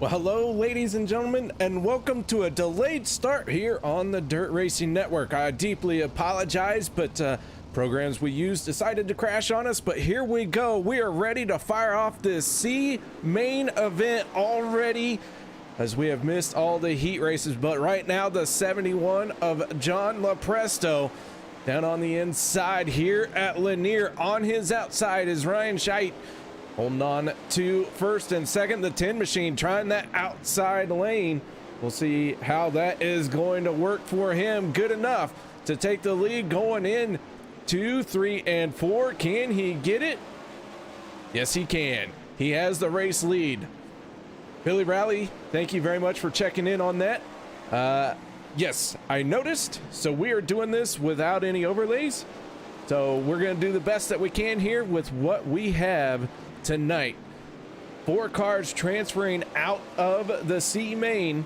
Well, hello, ladies and gentlemen, and welcome to a delayed start here on the Dirt Racing Network. I deeply apologize, but programs we used decided to crash on us, but here we go. We are ready to fire off this C main event already, as we have missed all the heat races. But right now, the 71 of John Lopresto down on the inside here at Lanier. On his outside is Ryan Scheidt, holding on to first and second. The 10 machine trying that outside lane. We'll see how that is going to work for him. Good enough to take the lead going in 2, 3, and 4. Can he get it? Yes, he can. He has the race lead. Billy Rally, thank you very much for checking in on that. Yes, I noticed. So we are doing this without any overlays. So we're going to do the best that we can here with what we have tonight. 4 cars transferring out of the C main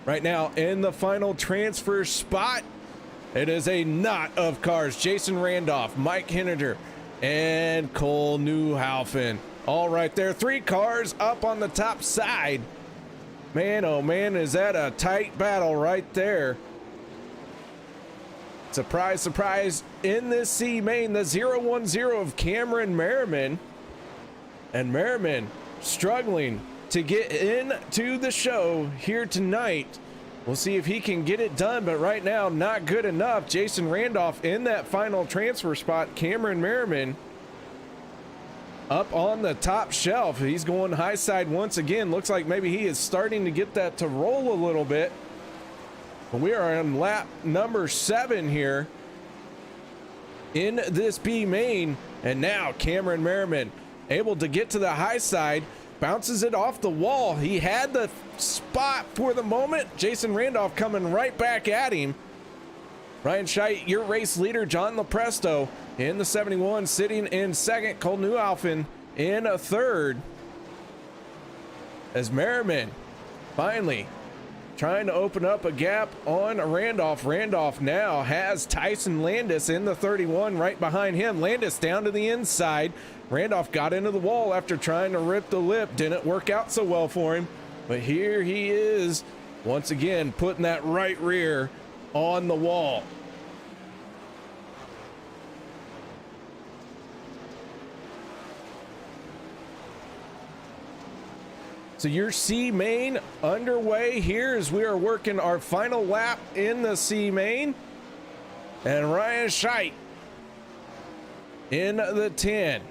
right now in the final transfer spot. It is a knot of cars. Jason Randolph, Mike Henninger, and Cole Newhaufen all right there. 3 cars up on the top side. Man, oh man, is that a tight battle right there. Surprise, surprise, in this C main, the 010 of Cameron Merriman. And Merriman struggling to get into the show here tonight. We'll see if he can get it done, but right now, not good enough. Jason Randolph in that final transfer spot. Cameron Merriman up on the top shelf. He's going high side once again. Looks like maybe he is starting to get that to roll a little bit. But we are on lap number 7 here in this B main. And now Cameron Merriman able to get to the high side, bounces it off the wall. He had the spot for the moment. Jason Randolph coming right back at him. Ryan Scheidt, your race leader. John Lopresto in the 71, sitting in second. Cole Newhaufen in a third. As Merriman finally trying to open up a gap on Randolph. Randolph now has Tyson Landis in the 31 right behind him. Landis down to the inside. Randolph got into the wall after trying to rip the lip. Didn't work out so well for him. But here he is once again putting that right rear on the wall. So your C main underway here as we are working our final lap in the C main. And Ryan Scheidt in the 10.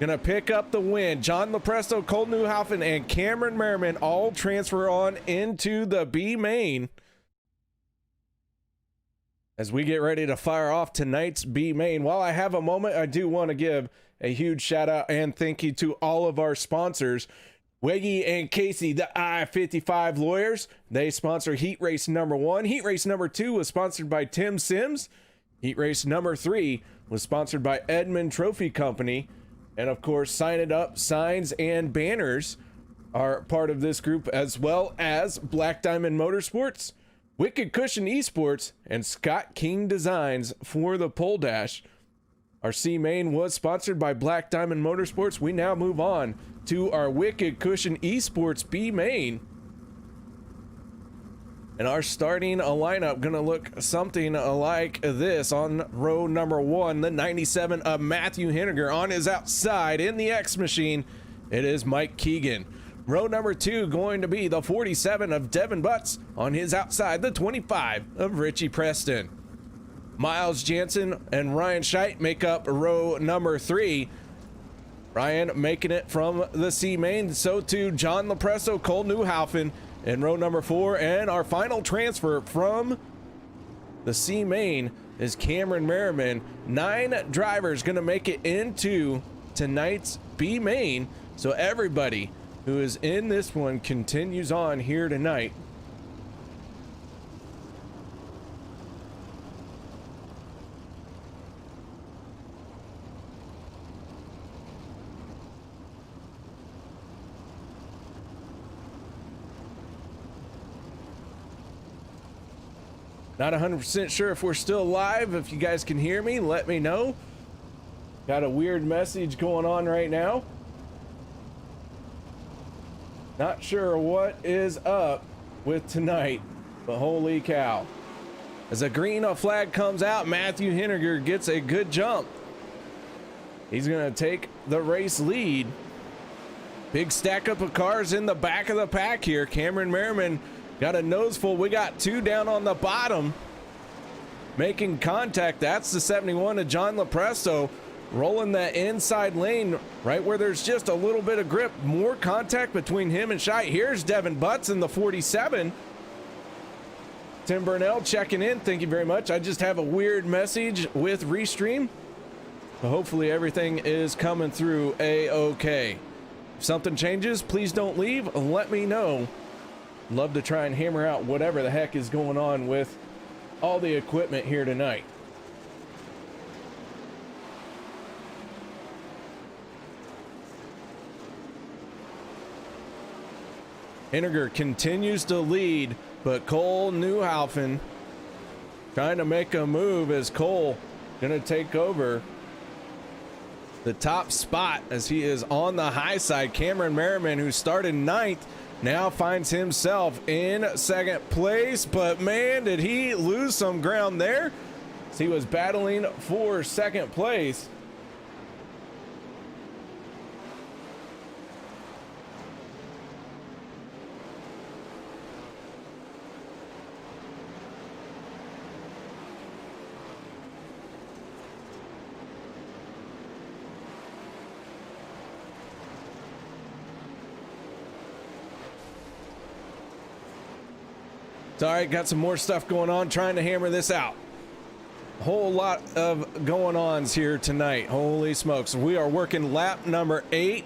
Gonna pick up the win. John Lopresto, Cole Newhaufen, and Cameron Merriman all transfer on into the B main as we get ready to fire off tonight's B main. While I have a moment, I do want to give a huge shout out and thank you to all of our sponsors. Weggy and Casey, the I-55 lawyers, they sponsor Heat Race number 1. Heat Race number 2 was sponsored by Tim Sims. Heat Race number 3 was sponsored by Edmund Trophy Company. And of course, Sign It Up, signs and banners are part of this group, as well as Black Diamond Motorsports, Wicked Cushion Esports, and Scott King Designs for the pole dash. Our C main was sponsored by Black Diamond Motorsports. We now move on to our Wicked Cushion Esports B main. And our starting lineup gonna look something like this. On row number 1, the 97 of Matthew Henninger. On his outside in the X machine, it is Mike Keegan. Row number 2 going to be the 47 of Devin Butts. On his outside, the 25 of Richie Preston. Miles Jansen and Ryan Scheidt make up row number 3. Ryan making it from the C main. So too John Lopresto, Cole Newhaufen in row number 4. And our final transfer from the C main is Cameron Merriman. 9 drivers going to make it into tonight's B main. So everybody who is in this one continues on here tonight. Not 100% sure if we're still live. If you guys can hear me, let me know. Got a weird message going on right now. Not sure what is up with tonight, but holy cow. As a green flag comes out, Matthew Henniger gets a good jump. He's going to take the race lead. Big stack up of cars in the back of the pack here. Cameron Merriman got a nose full. We got two down on the bottom making contact. That's the 71 of John Lopresto rolling that inside lane right where there's just a little bit of grip. More contact between him and Shite. Here's Devin Butts in the 47. Tim Burnell checking in. Thank you very much. I just have a weird message with Restream. But hopefully everything is coming through a-okay. If something changes, please don't leave. Let me know. Love to try and hammer out whatever the heck is going on with all the equipment here tonight. Henniger continues to lead, but Cole Newhaufen trying to make a move as Cole gonna take over the top spot as he is on the high side. Cameron Merriman, who started 9th, now finds himself in 2nd place, but man, did he lose some ground there as he was battling for 2nd place. All right, got some more stuff going on, trying to hammer this out. A whole lot of going-ons here tonight. Holy smokes. We are working lap number 8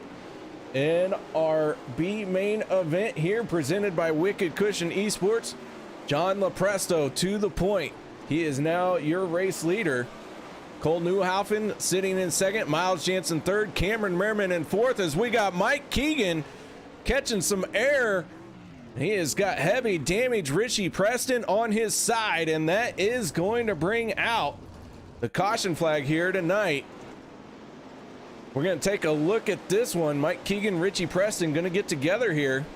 in our B main event here, presented by Wicked Cushion Esports. John Lopresto to the point. He is now your race leader. Cole Newhaufen sitting in 2nd, Miles Jansen 3rd, Cameron Merriman in 4th, as we got Mike Keegan catching some air. He has got heavy damage. Richie Preston on his side, and that is going to bring out the caution flag here tonight. We're going to take a look at this one. Mike Keegan, Richie Preston going to get together here.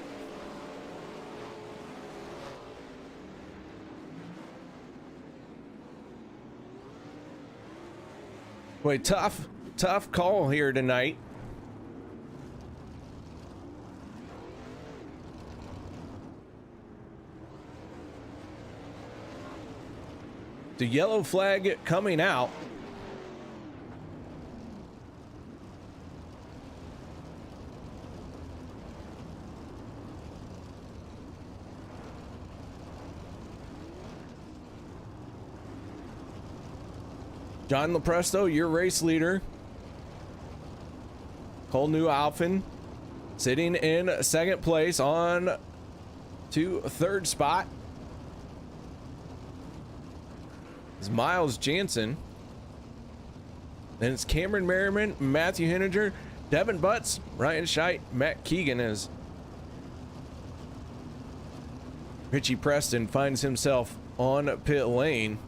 Boy, tough call here tonight. The yellow flag coming out. John Lopresto, your race leader. Cole Newhaufen sitting in 2nd place on to 3rd spot. Is Miles Jansen. Then it's Cameron Merriman, Matthew Henniger, Devin Butts, Ryan Scheidt, Matt Keegan as Richie Preston finds himself on pit lane.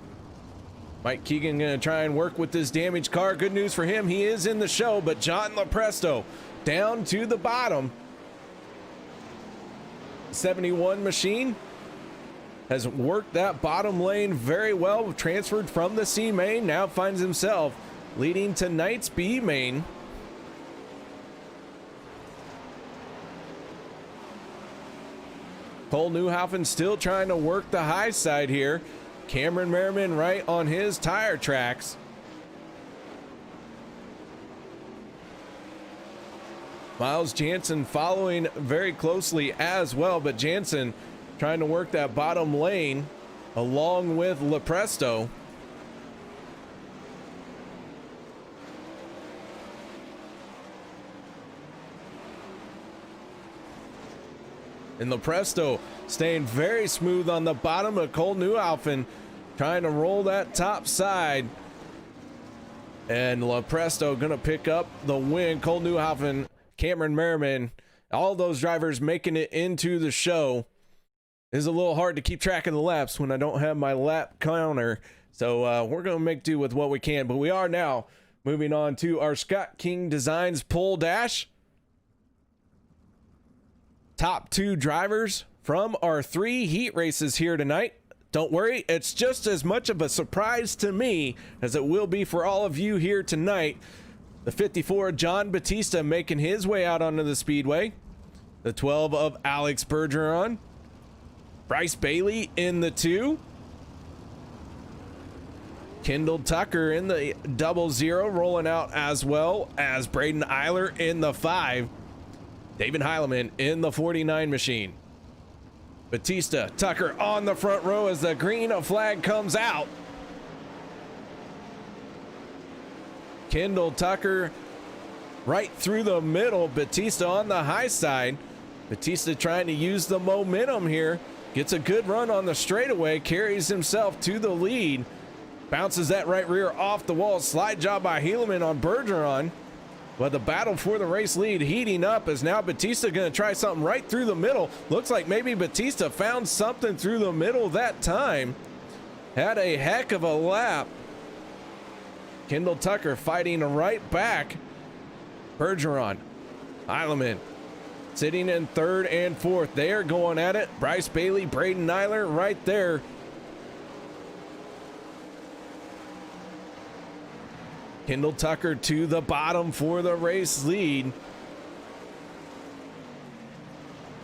Mike Keegan gonna try and work with this damaged car. Good news for him, he is in the show, but John Lopresto down to the bottom. 71 machine has worked that bottom lane very well, transferred from the C main, now finds himself leading tonight's B main. Cole Newhaufen still trying to work the high side here. Cameron Merriman right on his tire tracks. Miles Jansen following very closely as well, but Jansen trying to work that bottom lane along with Lopresto. And Lopresto staying very smooth on the bottom of Cole Newhaufen, trying to roll that top side. And Lopresto gonna pick up the win. Cole Newhaufen, Cameron Merriman, all those drivers making it into the show. It's a little hard to keep track of the laps when I don't have my lap counter. So we're going to make do with what we can. But we are now moving on to our Scott King Designs pole dash. top 2 drivers from our 3 heat races here tonight. Don't worry, it's just as much of a surprise to me as it will be for all of you here tonight. The 54 John Batista making his way out onto the Speedway. The 12 of Alex Bergeron. Bryce Bailey in the 2. Kendall Tucker in the 00 rolling out, as well as Braden Eiler in the 5. David Heileman in the 49 machine. Batista, Tucker on the front row as the green flag comes out. Kendall Tucker right through the middle. Batista on the high side. Batista trying to use the momentum here. Gets a good run on the straightaway. Carries himself to the lead. Bounces that right rear off the wall. Slide job by Heileman on Bergeron. But the battle for the race lead heating up as now Batista going to try something right through the middle. Looks like maybe Batista found something through the middle that time. Had a heck of a lap. Kendall Tucker fighting right back. Bergeron, Heileman sitting in 3rd and 4th. They are going at it. Bryce Bailey, Braden Eiler right there. Kendall Tucker to the bottom for the race lead.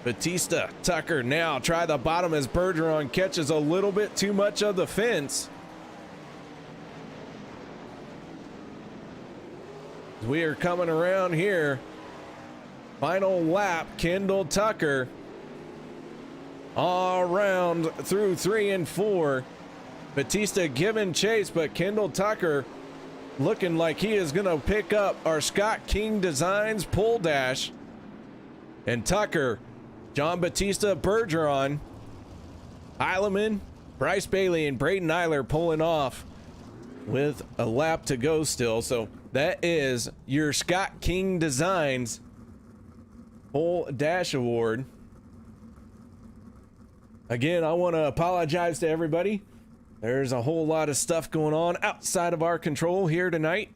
Batista, Tucker now try the bottom as Bergeron catches a little bit too much of the fence. We are coming around here. Final lap, Kendall Tucker. All around through 3 and 4. Batista giving chase, but Kendall Tucker looking like he is going to pick up our Scott King Designs pole dash. And Tucker, John Batista, Bergeron, Heileman, Bryce Bailey, and Braden Eiler pulling off with a lap to go still. So that is your Scott King Designs pole dash award. Again, I want to apologize to everybody. There's a whole lot of stuff going on outside of our control here tonight.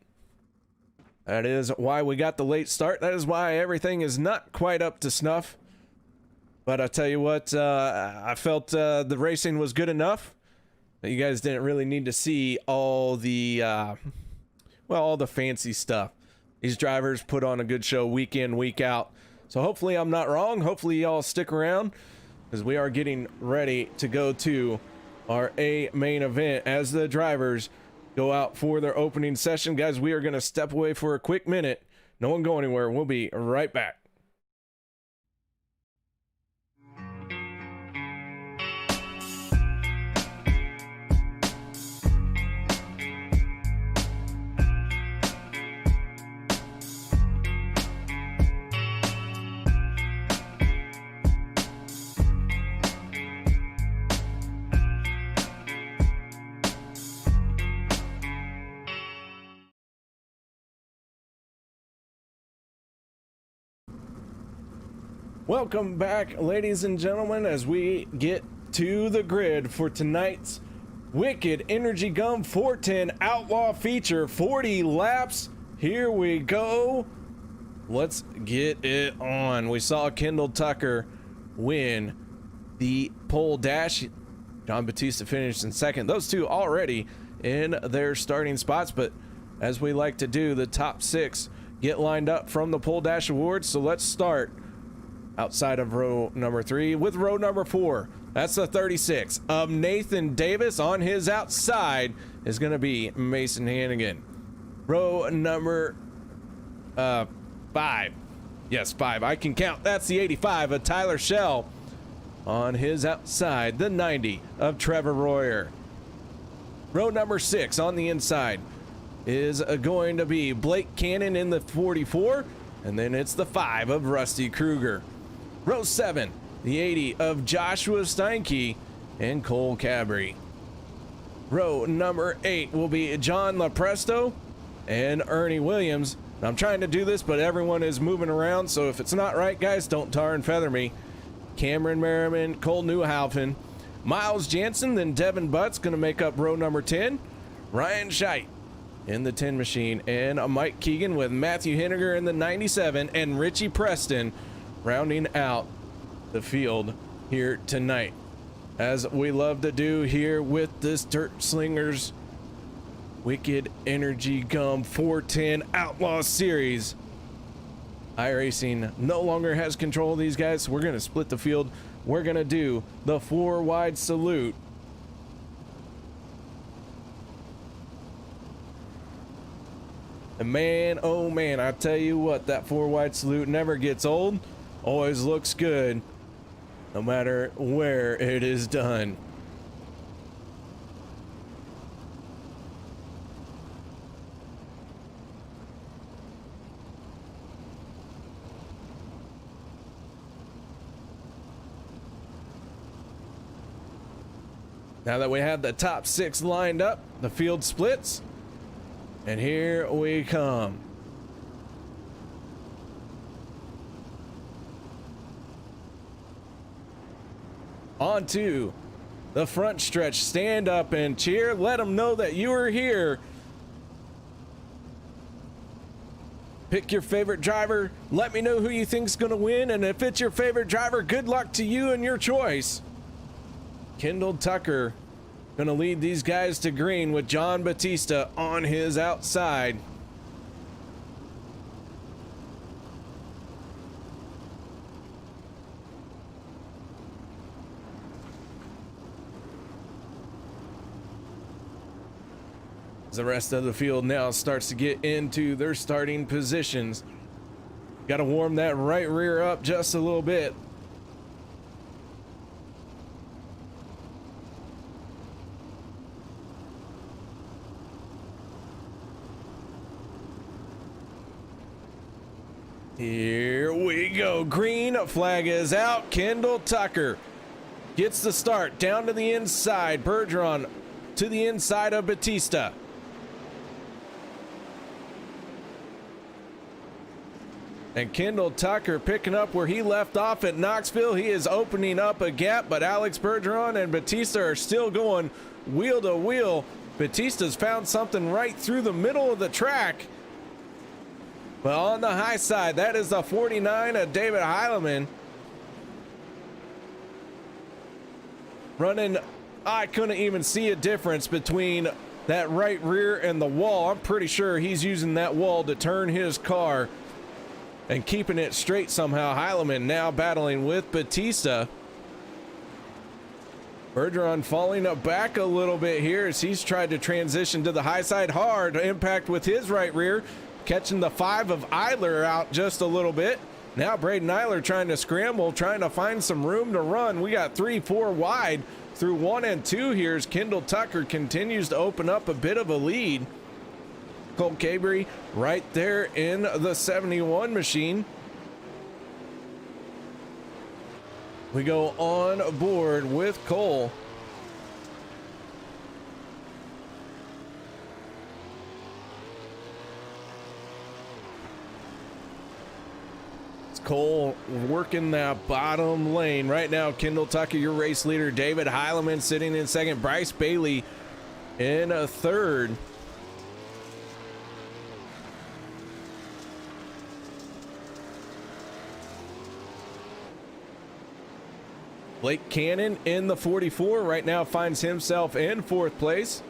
That is why we got the late start. That is why everything is not quite up to snuff. But I tell you what, I felt the racing was good enough that you guys didn't really need to see all the, all the fancy stuff. These drivers put on a good show week in, week out. So hopefully I'm not wrong. Hopefully y'all stick around because we are getting ready to go to our main event as the drivers go out for their opening session. Guys, we are going to step away for a quick minute. No one go anywhere. We'll be right back. Welcome back, ladies and gentlemen, as we get to the grid for tonight's Wicked Energy Gum 410 Outlaw feature. 40 laps. Here we go. Let's get it on. We saw Kendall Tucker win the pole dash. John Batista finished in 2nd. Those two already in their starting spots, but as we like to do, the top 6 get lined up from the pole dash awards. So let's start outside of row number 3 with row number 4. That's the 36 of Nathan Davis. On his outside is going to be Mason Hannigan. Row number 5. Yes, 5. I can count. That's the 85 of Tyler Schell. On his outside, the 90 of Trevor Royer. Row number 6 on the inside is going to be Blake Cannon in the 44. And then it's the 5 of Rusty Kruger. Row 7, the 80 of Joshua Steinke and Cole Cabry. Row number 8 will be John Lepresto and Ernie Williams. I'm trying to do this, but everyone is moving around, so if it's not right, guys, don't tar and feather me. Cameron Merriman, Cole Newhaufen, Miles Jansen, then Devin Butts going to make up row number 10. Ryan Scheidt in the 10 machine, and Mike Keegan with Matthew Henniger in the 97, and Richie Preston rounding out the field here tonight, as we love to do here with this Dirt Slingers Wicked Energy Gum 410 Outlaw Series. iRacing no longer has control of these guys, so we're going to split the field. We're going to do the 4 wide salute. And man, oh man, I tell you what, that 4 wide salute never gets old, always looks good, no matter where it is done. Now that we have the top 6 lined up, the field splits, and here we come. On to the front stretch. Stand up and cheer. Let them know that you are here. Pick your favorite driver. Let me know who you think's gonna win, and if it's your favorite driver, good luck to you and your choice. Kendall Tucker gonna lead these guys to green with John Batista on his outside. As the rest of the field now starts to get into their starting positions. Got to warm that right rear up just a little bit. Here we go. Green flag is out. Kendall Tucker gets the start down to the inside. Bergeron to the inside of Batista. And Kendall Tucker picking up where he left off at Knoxville. He is opening up a gap, but Alex Bergeron and Batista are still going wheel to wheel. Batista's found something right through the middle of the track. But on the high side, that is the 49 of David Heilemann. Running, I couldn't even see a difference between that right rear and the wall. I'm pretty sure he's using that wall to turn his car and keeping it straight somehow. Heilemann now battling with Batista. Bergeron falling up back a little bit here as he's tried to transition to the high side. Hard impact with his right rear, catching the 5 of Eiler out just a little bit. Now Braden Eiler trying to scramble, trying to find some room to run. We got 3, 4 wide through 1 and 2 here as Kendall Tucker continues to open up a bit of a lead. Cole Cabry right there in the 71 machine. We go on board with Cole. Cole working that bottom lane right now. Kendall Tucker, your race leader. David Heilemann sitting in second. Bryce Bailey in a third. Blake Cannon in the 44 right now finds himself in 4th place.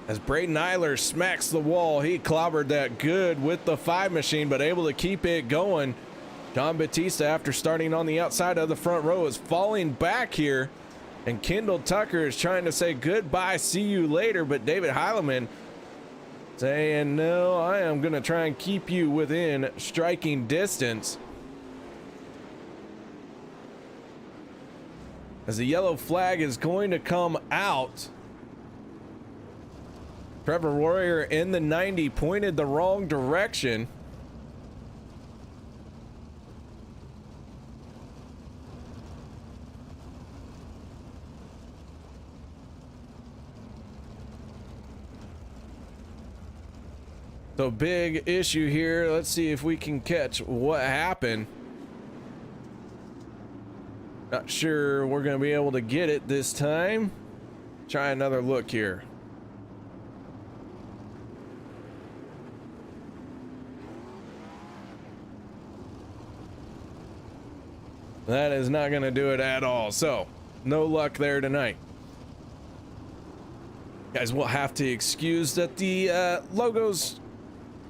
As Braden Eiler smacks the wall, he clobbered that good with the 5 machine, but able to keep it going. John Batista, after starting on the outside of the front row, is falling back here. And Kendall Tucker is trying to say goodbye, see you later, but David Heilemann saying, no, I am going to try and keep you within striking distance. As the yellow flag is going to come out. Trevor Warrior in the 90 pointed the wrong direction. So big issue here. Let's see if we can catch what happened. Not sure we're going to be able to get it this time. Try another look here. That is not going to do it at all. So, no luck there tonight. Guys, we'll have to excuse that the logos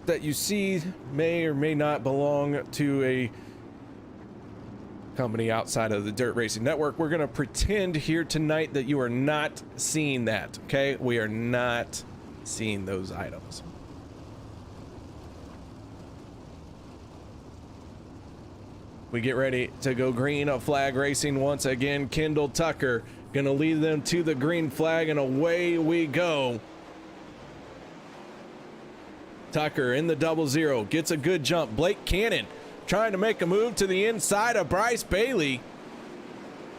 that you see may or may not belong to a company outside of the Dirt Racing Network. We're going to pretend here tonight that you are not seeing that, okay? We are not seeing those items. We get ready to go green flag racing once again. Kendall Tucker gonna lead them to the green flag, and away we go. Tucker in the 00 gets a good jump. Blake Cannon trying to make a move to the inside of Bryce Bailey.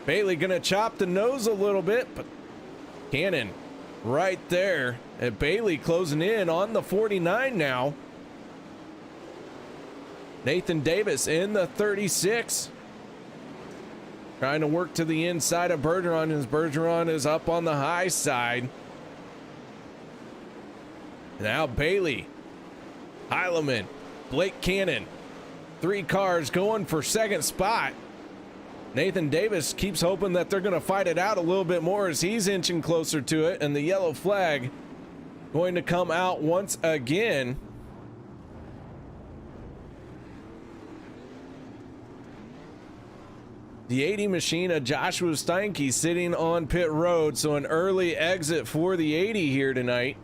Bailey gonna chop the nose a little bit, but Cannon right there, and Bailey closing in on the 49 now. Nathan Davis in the 36. Trying to work to the inside of Bergeron, as Bergeron is up on the high side. Now Bailey, Heileman, Blake Cannon. 3 cars going for second spot. Nathan Davis keeps hoping that they're going to fight it out a little bit more as he's inching closer to it, and the yellow flag going to come out once again. The 80 machine of Joshua Steinke sitting on pit road, so an early exit for the 80 here tonight.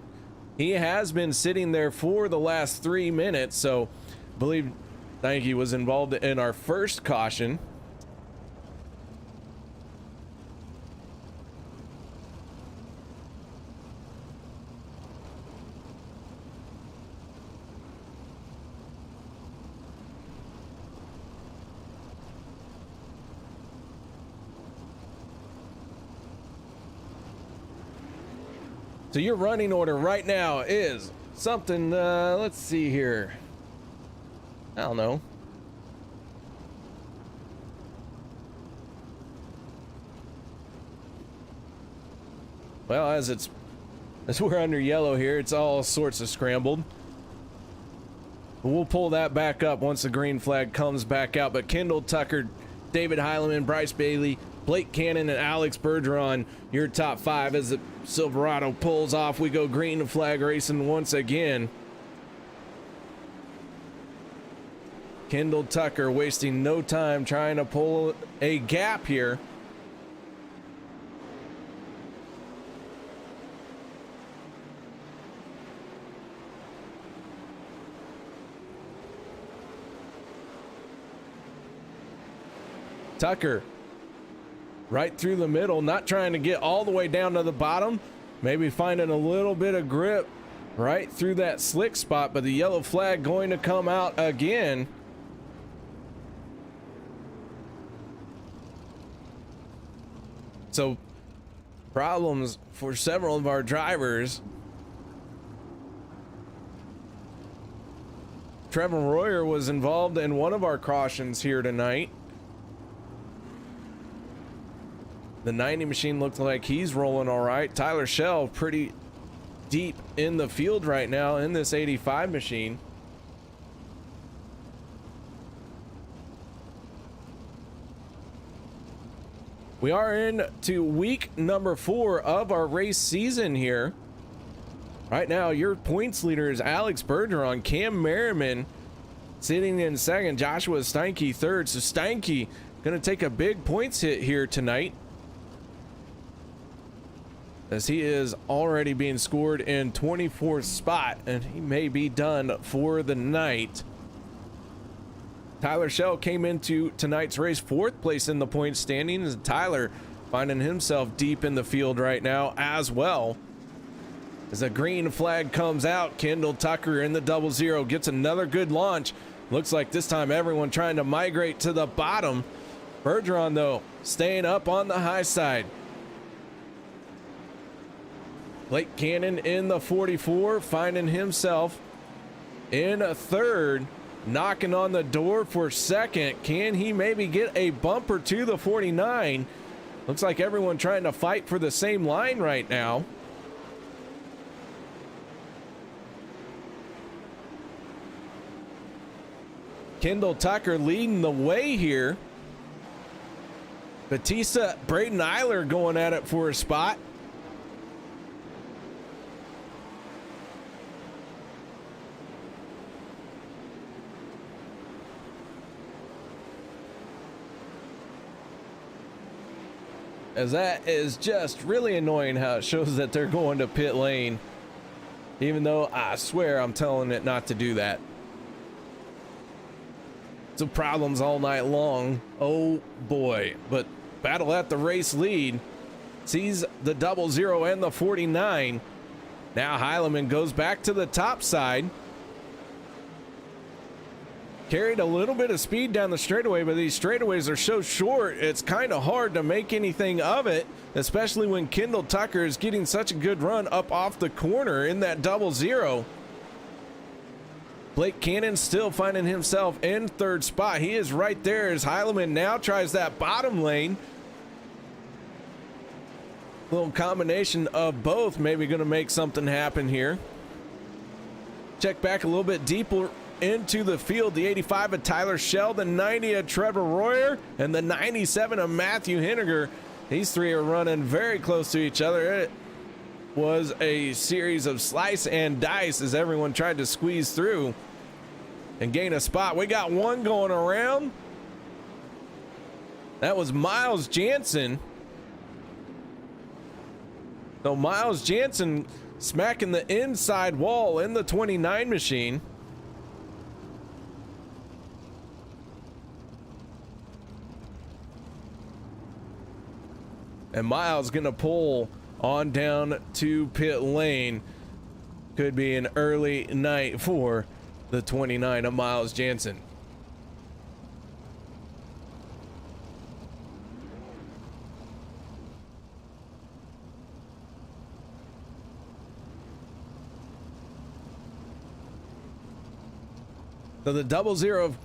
He has been sitting there for the last 3 minutes, so I believe Steinke was involved in our first caution. So your running order right now is something, let's see here. I don't know. Well, as we're under yellow here, it's all sorts of scrambled. But we'll pull that back up once the green flag comes back out. But Kendall Tucker, David Heileman, Bryce Bailey, Blake Cannon, and Alex Bergeron, your top 5 as the Silverado pulls off. We go green flag racing once again. Kendall Tucker wasting no time trying to pull a gap here. Tucker right through the middle, not trying to get all the way down to the bottom, maybe finding a little bit of grip right through that slick spot, but the yellow flag going to come out again. So problems for several of our drivers. Trevor Royer was involved in one of our cautions here tonight. The 90 machine looked like he's rolling all right. Tyler Shell pretty deep in the field right now in this 85 machine. We are into week number 4 of our race season here. Right now, your points leader is Alex Bergeron. Cam Merriman sitting in second. Joshua Steinke third. So Steinke going to take a big points hit here tonight, as he is already being scored in 24th spot, and he may be done for the night. Tyler Shell came into tonight's race 4th place in the point standings. Tyler finding himself deep in the field right now as well. As a green flag comes out, Kendall Tucker in the 00 gets another good launch. Looks like this time everyone trying to migrate to the bottom. Bergeron, though, staying up on the high side. Blake Cannon in the 44, finding himself in 3rd, knocking on the door for 2nd. Can he maybe get a bumper to the 49? Looks like everyone trying to fight for the same line right now. Kendall Tucker leading the way here. Batista, Braden Eiler going at it for a spot. As that is just really annoying how it shows that they're going to pit lane, even though I swear I'm telling it not to do that. So problems all night long. Oh boy. But battle at the race lead. Sees the 00 and the 49. Now Heilemann goes back to the top side. Carried a little bit of speed down the straightaway, but these straightaways are so short, it's kind of hard to make anything of it, especially when Kendall Tucker is getting such a good run up off the corner in that 00. Blake Cannon still finding himself in third spot. He is right there as Heilemann now tries that bottom lane. Little combination of both maybe going to make something happen here. Check back a little bit deeper into the field. The 85 of Tyler Schell, the 90 of Trevor Royer, and the 97 of Matthew Henniger. These three are running very close to each other. It was a series of slice and dice as everyone tried to squeeze through and gain a spot. We got one going around. That was Miles Jansen. So Miles Jansen smacking the inside wall in the 29 machine. And Miles gonna pull on down to pit lane. Could be an early night for the 29 of Miles Jansen. So the 00 of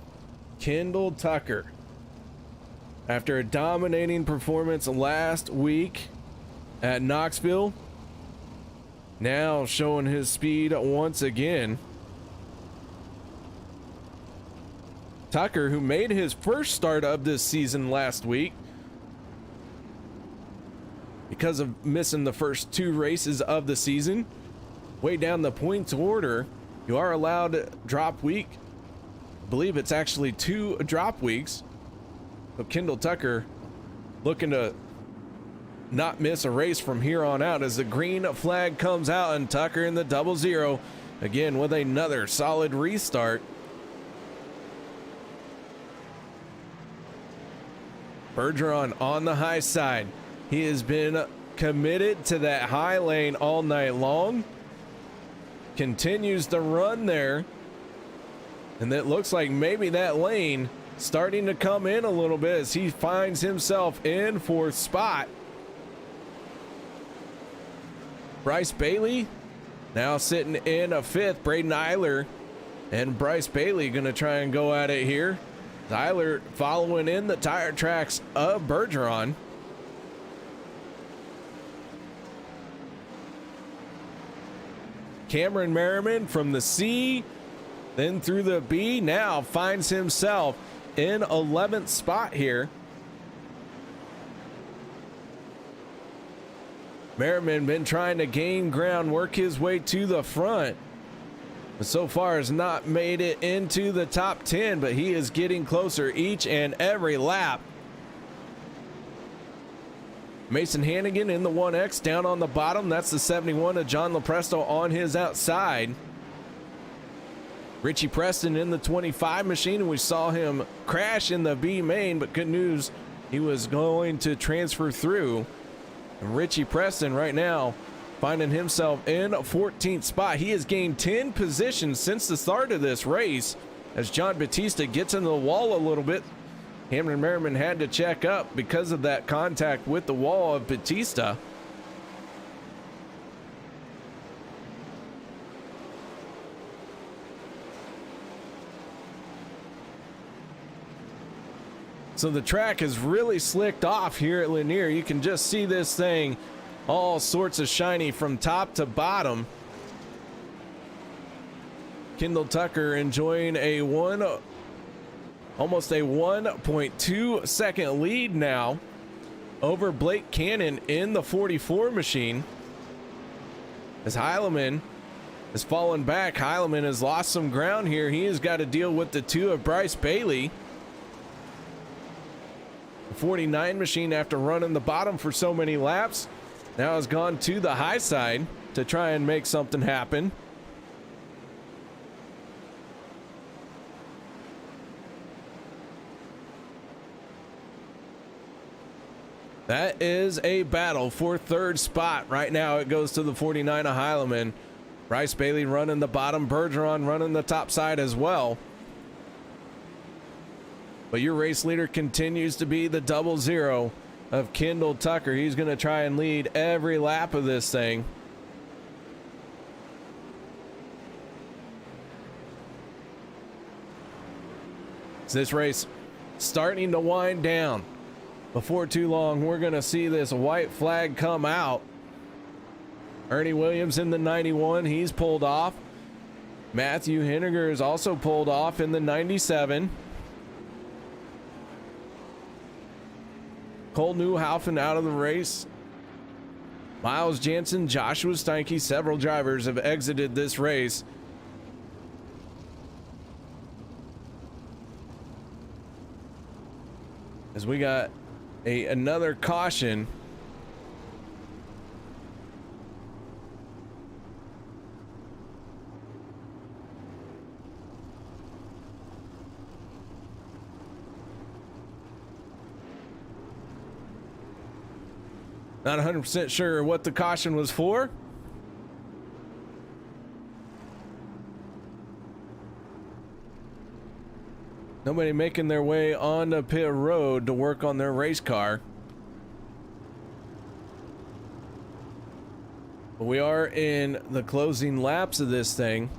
Kendall Tucker, after a dominating performance last week at Knoxville, now showing his speed once again. Tucker, who made his first start of this season last week because of missing the first two races of the season, way down the points order, you are allowed drop week. I believe it's actually 2 drop weeks. So Kendall Tucker looking to not miss a race from here on out as the green flag comes out, and Tucker in the 00 again with another solid restart. Bergeron on the high side. He has been committed to that high lane all night long. Continues to run there. And it looks like maybe that lane starting to come in a little bit as he finds himself in fourth spot. Bryce Bailey now sitting in a fifth. Braden Eiler and Bryce Bailey going to try and go at it here. Eiler following in the tire tracks of Bergeron. Cameron Merriman from the C, then through the B, now finds himself in 11th spot here. Merriman been trying to gain ground, work his way to the front, but so far has not made it into the top 10, but he is getting closer each and every lap. Mason Hannigan in the 1X down on the bottom. That's the 71 of John Lopresto on his outside. Richie Preston in the 25 machine, and we saw him crash in the B main, but good news, he was going to transfer through. And Richie Preston right now finding himself in 14th spot. He has gained 10 positions since the start of this race as John Batista gets into the wall a little bit. Cameron Merriman had to check up because of that contact with the wall of Batista. So the track is really slicked off here at Lanier. You can just see this thing all sorts of shiny from top to bottom. Kendall Tucker enjoying a almost a 1.2 second lead now over Blake Cannon in the 44 machine. As Heilemann has fallen back, Heilemann has lost some ground here. He has got to deal with the 2 of Bryce Bailey. The 49 machine, after running the bottom for so many laps, now has gone to the high side to try and make something happen. That is a battle for third spot. Right now it goes to the 49 of Heilemann. Bryce Bailey running the bottom, Bergeron running the top side as well. But your race leader continues to be the 00 of Kendall Tucker. He's going to try and lead every lap of this thing. This race starting to wind down. Before too long, we're going to see this white flag come out. Ernie Williams in the 91, he's pulled off. Matthew Henniger is also pulled off in the 97. Cole Newhaufen out of the race. Miles Jansen, Joshua Steinke, several drivers have exited this race. As we got another caution. Not 100% sure what the caution was for. Nobody making their way on the pit road to work on their race car. But we are in the closing laps of this thing.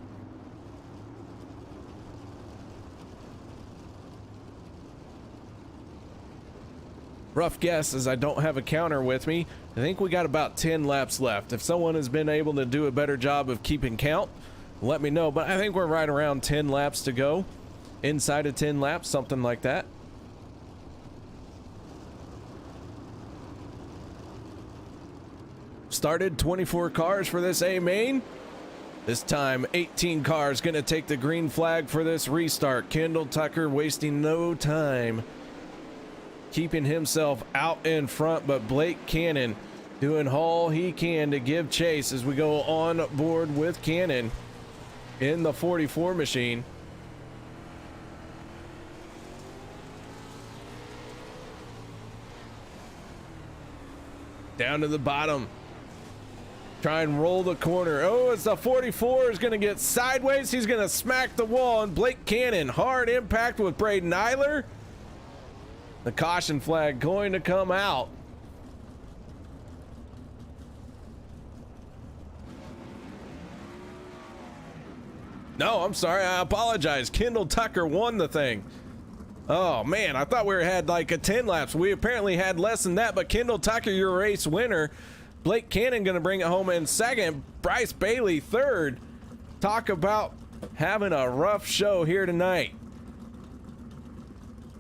Rough guess, as I don't have a counter with me. I think we got about 10 laps left. If someone has been able to do a better job of keeping count, let me know. But I think we're right around 10 laps to go. Inside of 10 laps, something like that. Started 24 cars for this A main. This time 18 cars gonna take the green flag for this restart. Kendall Tucker wasting no time, keeping himself out in front, but Blake Cannon doing all he can to give chase as we go on board with Cannon in the 44 machine. Down to the bottom. Try and roll the corner. Oh, it's the 44 is going to get sideways. He's going to smack the wall, and Blake Cannon, hard impact with Braden Eiler. The caution flag going to come out. No, I'm sorry. I apologize. Kendall Tucker won the thing. Oh, man, I thought we had like a 10 laps. We apparently had less than that, but Kendall Tucker, your race winner. Blake Cannon going to bring it home in second. Bryce Bailey third. Talk about having a rough show here tonight.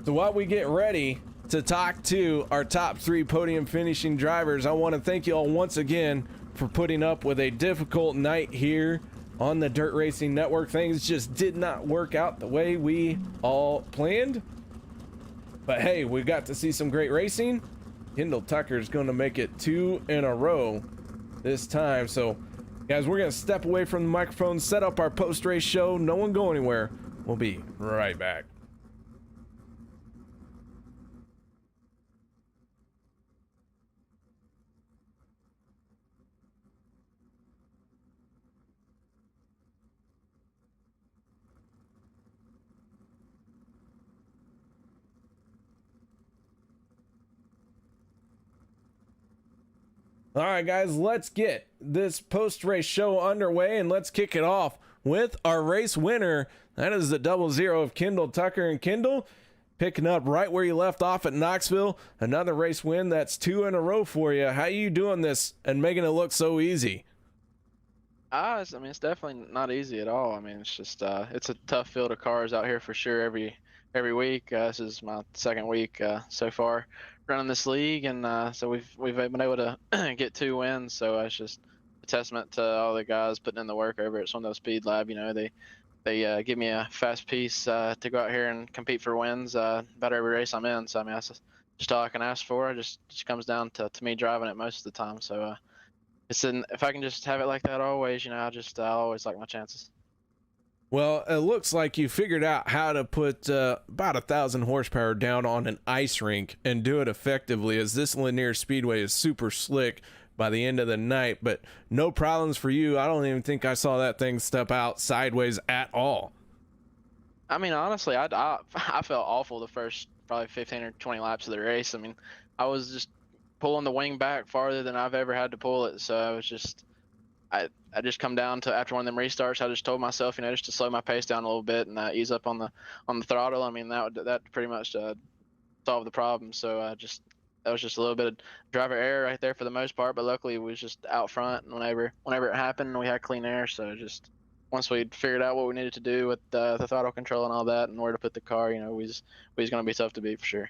So while we get ready to talk to our top 3 podium finishing drivers, I want to thank you all once again for putting up with a difficult night here on the Dirt Racing Network. Things just did not work out the way we all planned. But hey, we got to see some great racing. Kendall Tucker is going to make it 2 in a row this time. So, guys, we're going to step away from the microphone, set up our post-race show. No one go anywhere. We'll be right back. All right, guys, let's get this post-race show underway, and let's kick it off with our race winner. That is the 00 of Kendall Tucker. And Kendall, picking up right where you left off at Knoxville, another race win. That's 2 in a row for you. How you doing this and making it look so easy? I mean, it's definitely not easy at all. I mean, it's just it's a tough field of cars out here for sure. Every week. This is my second week so far running this league, and so we've been able to get 2 wins. So it's just a testament to all the guys putting in the work over at Swindle Speed Lab. You know, they give me a fast piece to go out here and compete for wins about every race I'm in. So I mean, that's just all I can ask for. It just comes down to me driving it most of the time. So. If I can just have it like that always, you know, I always like my chances. Well, it looks like you figured out how to put about 1,000 horsepower down on an ice rink and do it effectively, as this Lanier Speedway is super slick by the end of the night, but no problems for you. I don't even think I saw that thing step out sideways at all. I mean, honestly, I felt awful the first probably 15 or 20 laps of the race. I mean, I was just pulling the wing back farther than I've ever had to pull it. So I was just, I just come down to after one of them restarts. I just told myself, you know, just to slow my pace down a little bit and ease up on the throttle. I mean, that pretty much solve the problem. So that was just a little bit of driver error right there for the most part. But luckily, it was just out front, and whenever it happened, we had clean air. So just once we figured out what we needed to do with the throttle control and all that, and where to put the car, you know, we was going to be tough to beat for sure.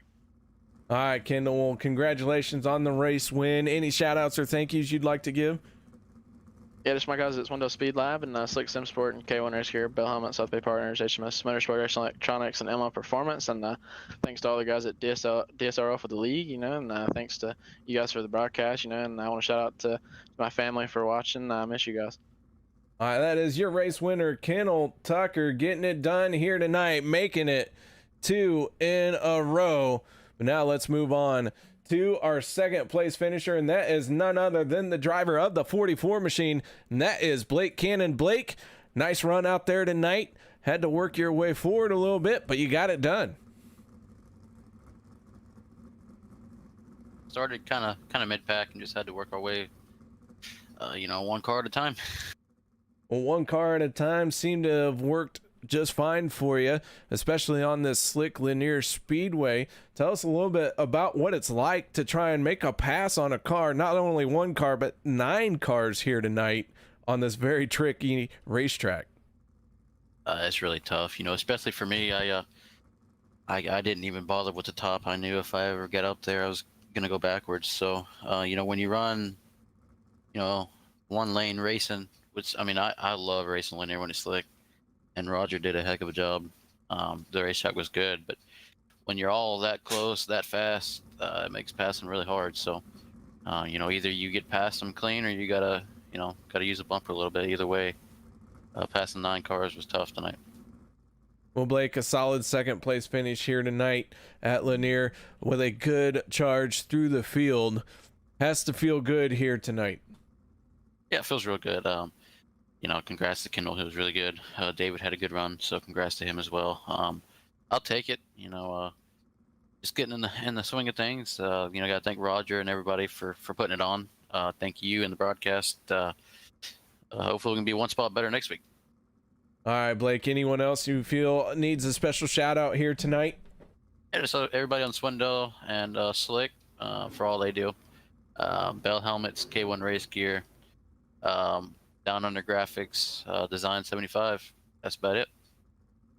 All right, Kendall, well, congratulations on the race win. Any shout outs or thank yous you'd like to give? Yeah, just my guys at Swindle Speed Lab and Slick Sim Sport and K1 Race Gear, Bell Helmet, South Bay Partners, HMS Motorsport, Racing Electronics, and Emma Performance. And thanks to all the guys at DSRL for the league, you know, and thanks to you guys for the broadcast, you know, and I want to shout out to my family for watching. I miss you guys. All right, that is your race winner, Kendall Tucker, getting it done here tonight, making it 2 in a row. But now let's move on to our second place finisher, and that is none other than the driver of the 44 machine, and that is Blake Cannon. Blake, nice run out there tonight. Had to work your way forward a little bit, but you got it done. Started kind of mid-pack and just had to work our way, you know, one car at a time. Well, one car at a time seemed to have worked just fine for you, especially on this slick Lanier Speedway. Tell us a little bit about what it's like to try and make a pass on a car, not only one car, but 9 cars here tonight on this very tricky racetrack. It's really tough, you know, especially for me. I didn't even bother with the top. I knew if I ever get up there, I was gonna go backwards. So, you know, when you run, you know, one lane racing, which I mean, I love racing Lanier when it's slick. And Roger did a heck of a job. The racetrack was good, but when you're all that close, that fast, it makes passing really hard. So, you know, either you get past them clean, or you gotta use a bumper a little bit. Either way, passing 9 cars was tough tonight. Well, Blake, a solid second place finish here tonight at Lanier with a good charge through the field. Has to feel good here tonight. Yeah, it feels real good. You know, congrats to Kendall, who was really good. David had a good run, so congrats to him as well. I'll take it. You know, just getting in the swing of things. You know, got to thank Roger and everybody for putting it on. Thank you and the broadcast. Hopefully, we can be one spot better next week. All right, Blake. Anyone else you feel needs a special shout out here tonight? Yeah, just everybody on Swindle and Slick for all they do. Bell Helmets, K1 Race Gear. Down Under Graphics, Design 75. That's about it.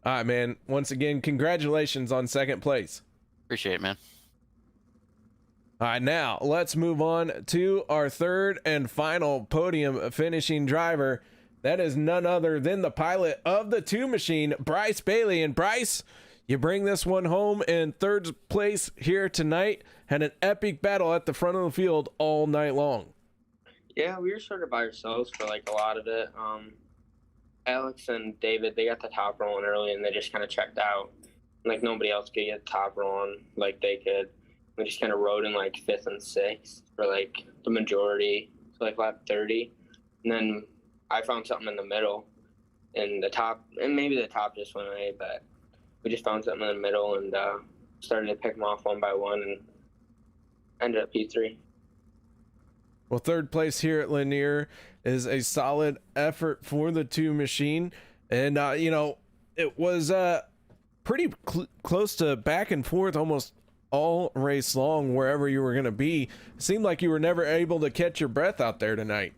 All right, man. Once again, congratulations on second place. Appreciate it, man. All right, now let's move on to our third and final podium finishing driver. That is none other than the pilot of the 2 machine, Bryce Bailey. And Bryce, you bring this one home in third place here tonight. Had an epic battle at the front of the field all night long. Yeah, we were sort of by ourselves for like a lot of it. Alex and David, they got the top rolling early and they just kind of checked out. Like nobody else could get the top rolling like they could. We just kind of rode in like 5th and 6th for like the majority, so like lap 30. And then I found something in the middle and maybe the top just went away, but we just found something in the middle and started to pick them off one by one and ended up P3. Well, third place here at Lanier is a solid effort for the 2 machine. And, you know, it was pretty close to back and forth almost all race long, wherever you were going to be. It seemed like you were never able to catch your breath out there tonight.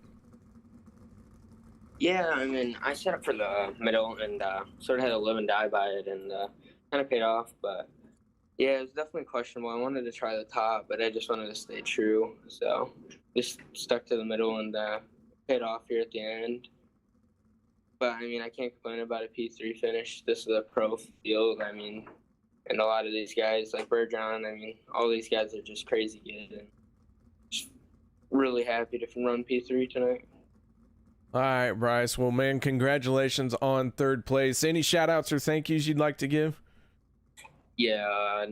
Yeah, I mean, I set up for the middle and sort of had to live and die by it, and kind of paid off. But yeah, it was definitely questionable. I wanted to try the top, but I just wanted to stay true, so just stuck to the middle and paid off here at the end. But I mean, I can't complain about a P3 finish. This is a pro field. I mean, and a lot of these guys like Bergeron, I mean, all these guys are just crazy good, and just really happy to run P3 tonight. All right, Bryce. Well, man, congratulations on third place. Any shout outs or thank yous you'd like to give? Yeah,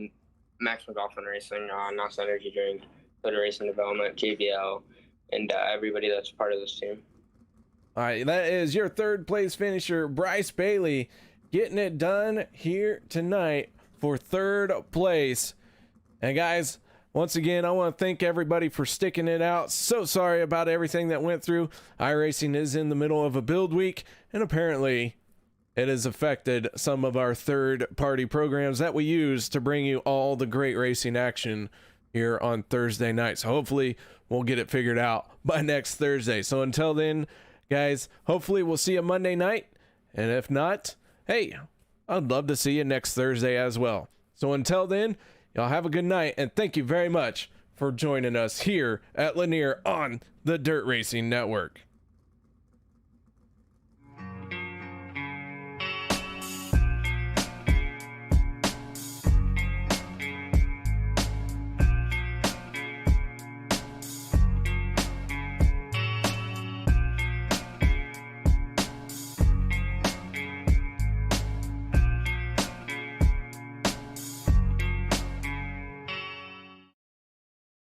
Maximum Golfing Racing, NOS Energy Drink, Total Racing Development, JBL, and everybody that's part of this team. All right, that is your third place finisher, Bryce Bailey, getting it done here tonight for third place. And guys, once again, I want to thank everybody for sticking it out. So sorry about everything that went through. iRacing is in the middle of a build week, and apparently it has affected some of our third-party programs that we use to bring you all the great racing action here on Thursday night. So hopefully we'll get it figured out by next Thursday. So until then, guys, hopefully we'll see you Monday night. And if not, hey, I'd love to see you next Thursday as well. So until then, y'all have a good night, and thank you very much for joining us here at Lanier on the Dirt Racing Network.